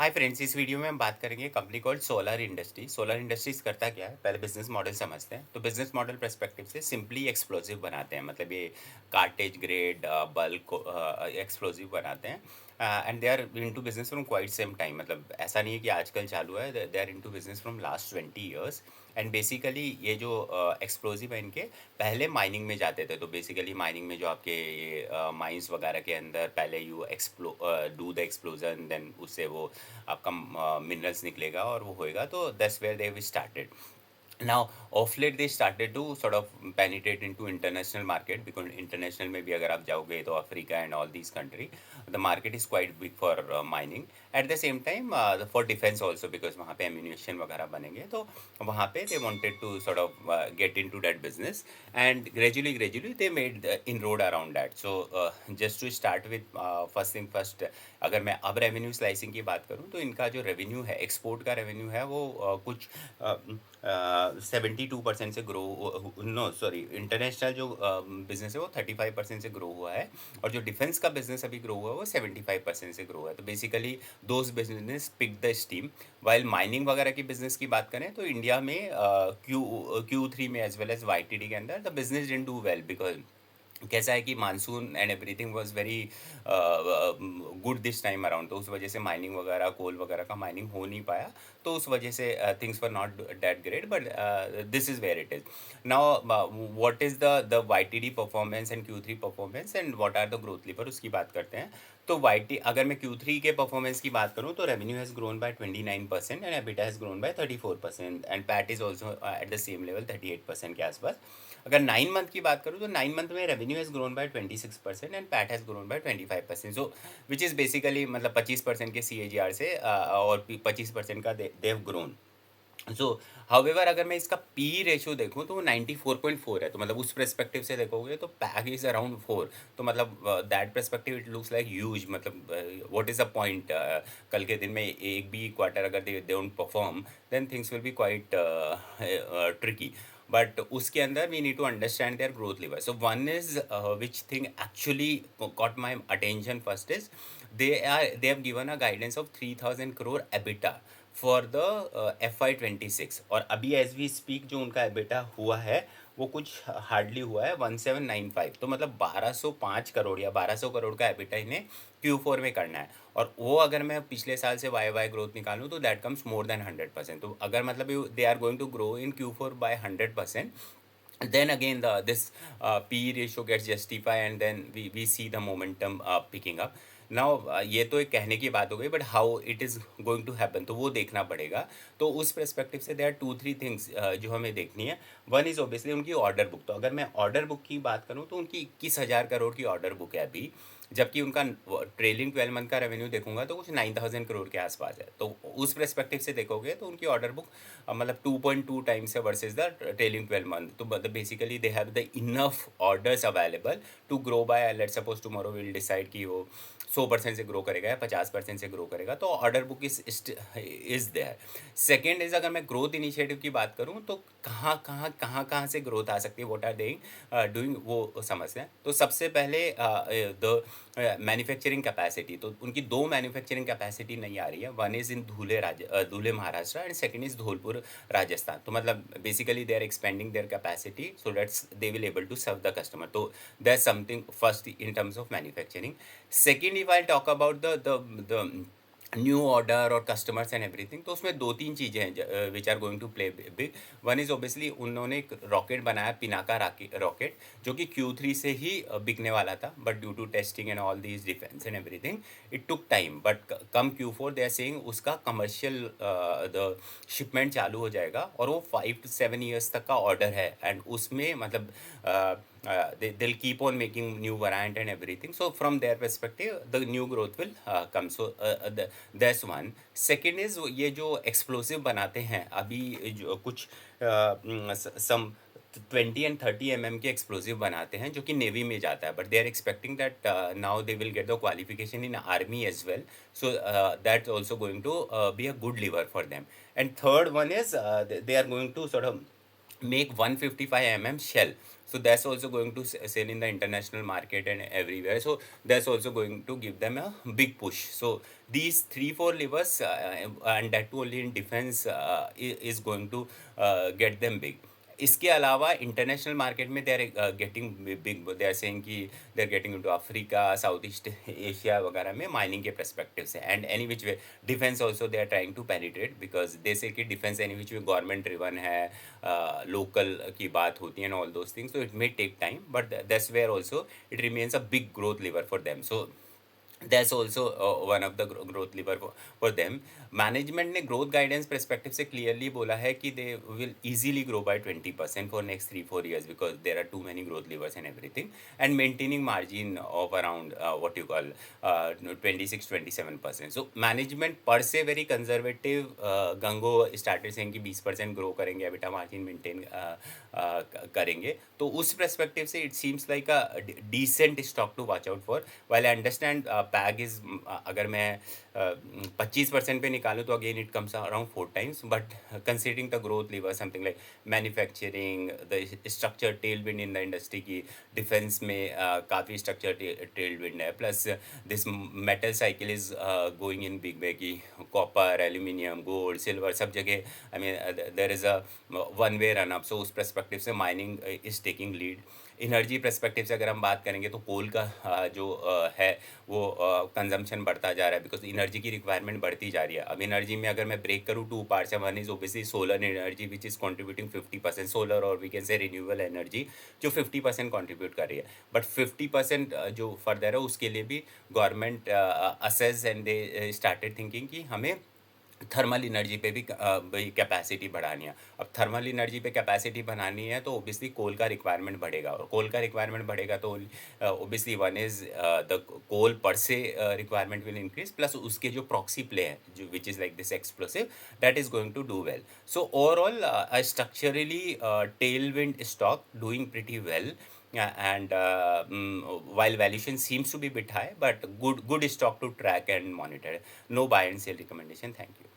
Hi friends, इस video में हम बात करेंगे company called solar industry. Solar industries करता क्या है, पहले बिजनेस मॉडल समझते हैं। तो बिजनेस मॉडल पर्सपेक्टिव से सिंपली एक्सप्लोसिव बनाते हैं, मतलब ये कार्टेज ग्रेड बल्क एक्सप्लोसिव बनाते हैं। And they are into business from quite same time, मतलब ऐसा नहीं है कि आजकल चालू है, they are into business from last 20 years. And basically ये जो एक्सप्लोसिव है इनके, पहले माइनिंग में जाते थे। तो बेसिकली माइनिंग में जो आपके ये माइंस वगैरह के अंदर पहले you do the explosion, then उससे वो आपका मिनरल्स निकलेगा और वो होएगा। तो that's where they have started. Now, of late they started to sort of penetrate into international market, because international में भी अगर आप जाओगे तो Africa and all these country, the market is quite big for mining. At the same time, for defense also, because वहाँ पे ammunition वगैरह बनेंगे, तो वहाँ पे they wanted to sort of get into that business, and gradually they made the inroad around that. So just to start with, first thing first, अगर मैं अब रेवेन्यू स्लाइसिंग की बात करूँ, तो इनका जो रेवेन्यू है, एक्सपोर्ट का रेवेन्यू है, वो कुछ 72% से ग्रो, नो सॉरी, इंटरनेशनल जो बिजनेस है वो 35% से ग्रो हुआ है, और जो डिफेंस का बिजनेस अभी ग्रो हुआ है वो 75% से ग्रो हुआ है। तो basically those business pick the steam. While mining वगैरह की बिजनेस की बात करें तो इंडिया में Q3 में एज वेल एज YTD के अंदर the business didn't do well, because कैसा है कि monsoon and everything was very good this time around. तो उस वजह से माइनिंग वगैरह, कोल वगैरह का माइनिंग हो नहीं पाया। तो उस वजह से things were not that great, but this is where it is now. What is the YTD performance and Q3 performance and what are the growth lever, उसकी बात करते हैं। तो YT अगर मैं Q3 के परफॉर्मेंस की बात करूँ, तो revenue has grown by 29% and EBITDA has grown by 34%, and PAT is also at the same level 38% के आसपास। अगर 9 मंथ की बात करूँ, तो 9 मंथ में revenue has grown by 26% and PAT has grown by 25%। So which is basically मतलब 25% के CAGR से और 25% का they have grown. So however अगर मैं इसका पी रेशियो देखूँ, तो वो 94.4 है। तो मतलब उस पर्सपेक्टिव से देखोगे तो पैक इज अराउंड 4। तो मतलब दैट perspective it looks like huge. मतलब व्हाट इज़ द पॉइंट, कल के दिन में एक भी क्वार्टर अगर they don't perform, then things will be quite tricky. But उसके अंदर we need to understand their growth level. So one is which thing actually caught my attention first is, they have given a guidance of 3,000 crore EBITDA for the FY26। और अभी as we speak जो उनका EBITDA हुआ है, वो कुछ hardly हुआ है 1795। तो मतलब 1205 करोड़ या 1200 करोड़ का एबिटा इन्हें Q4 में करना है। और वो अगर मैं पिछले साल से वाई ग्रोथ निकालूँ, तो दैट कम्स मोर देन 100%। तो अगर मतलब they are going to grow in Q4 by 100%, then again this PE ratio gets justified, and then we see the momentum picking up. Now ये तो एक कहने की बात हो गई, but how it is going to happen, तो वो देखना पड़ेगा। तो उस पर्सपेक्टिव से देयर आर 2-3 थिंग्स जो हमें देखनी है। वन इज़ ऑब्वियसली उनकी ऑर्डर बुक। तो अगर मैं ऑर्डर बुक की बात करूँ, तो उनकी 21,000 करोड़ की ऑर्डर बुक है अभी, जबकि उनका ट्रेलिंग 12 मंथ का रेवेन्यू देखूंगा तो कुछ 9,000 करोड़ के आसपास है। तो उस पर्सपेक्टिव से देखोगे तो उनकी ऑर्डर बुक मतलब 2.2 टाइम्स है वर्सेज द ट्रेलिंग 12 मंथ। तो मतलब basically they have the enough orders available to grow by, let's suppose tomorrow will decide कि वो 100% से ग्रो करेगा या 50% से ग्रो करेगा। तो order book is there. Second is, अगर मैं ग्रोथ इनिशिएटिव की बात करूँ, तो कहाँ से ग्रोथ आ सकती है, व्हाट आर दे डूइंग, वो समझते हैं। तो सबसे पहले द मैन्युफैक्चरिंग कैपेसिटी। तो उनकी 2 मैन्युफैक्चरिंग कैपेसिटी नहीं आ रही है। One is in Dhule Maharashtra, and second is Dholpur Rajasthan. तो मतलब basically they are expanding their capacity so that's they will able to serve the customer. तो that's something first in terms of manufacturing. Second, if I talk about the new order और customers and everything, तो उसमें 2-3 चीज़ें हैं which are going to play big. One is obviously उन्होंने एक rocket बनाया, Pinaka rocket, जो कि Q3 से ही बिकने वाला था, but due to testing and all these defence and everything it took time. But come Q4 they are saying उसका कमर्शियल द शिपमेंट चालू हो जाएगा, और वो 5 to 7 years तक का ऑर्डर है। एंड उसमें मतलब they'll keep on making new variant and everything. So from their perspective, the new growth will come. So that's one. Second is, ये जो explosive बनाते हैं अभी, जो कुछ some 20 and 30 mm के एक्सप्लोसिव बनाते हैं, जो कि नेवी में जाता है। But they are expecting that now they will get the qualification in army as well. So that also going to be a good lever for them. And third one is, they are going to sort of make 155 mm shell. So that's also going to sell in the international market and everywhere. So that's also going to give them a big push. So these three four levers, and that too only in defense, is going to get them big. इसके अलावा international market में they are getting big, they are saying कि they are getting into Africa, South East Asia वगैरह में mining के perspective से, and any which way defence also they are trying to penetrate, because they say कि defence any which way government driven है, local की बात होती है and all those things, so it may take time, but that's where also it remains a big growth lever for them. So that's also one of the growth lever for them. Management ने growth guidance perspective से clearly बोला है कि they will easily grow by 20% for next 3-4 years, because there are too many growth levers and everything, and maintaining margin of around what you call 26-27%. So management per se very conservative. Gango started saying कि 20% grow करेंगे, EBITDA margin maintain करेंगे, तो उस perspective से it seems like a decent stock to watch out for. While I understand PEG is, अगर मैं 25% पे निकालूँ तो again it comes around 4 times, but considering the growth lever something like manufacturing, the structure tailwind in the industry की, defence में काफ़ी structure tailwind है, plus this metal cycle is going in big way की copper, aluminium, gold, silver, सब जगह आई mean there is a one way run up. So उस perspective से mining is taking lead. Energy perspective से अगर हम बात करेंगे तो कोल का जो है वो कंजम्पशन बढ़ता जा रहा है, बिकॉज एनर्जी की रिक्वायरमेंट बढ़ती जा रही है. अब एनर्जी में अगर मैं ब्रेक करूँ 2 parts, one is obviously solar energy which is contributing 50%, solar और we can say renewable energy जो 50% कॉन्ट्रीब्यूट कर रही है, बट 50% जो फर्दर है उसके लिए भी government assess and they started thinking कि हमें थर्मल एनर्जी पे भी कैपेसिटी बढ़ानी है. अब थर्मल एनर्जी पे कैपेसिटी बढ़ानी है तो ओबियसली कोल का रिक्वायरमेंट बढ़ेगा, और कोल का रिक्वायरमेंट बढ़ेगा तो obviously one is the coal per se requirement will increase, plus उसके जो प्रॉक्सी प्ले है जो which is like this explosive, that is going to do well. So overall structurally tailwind stock doing pretty well. And while valuation seems to be a bit high, but good stock to track and monitor. No buy and sell recommendation. Thank you.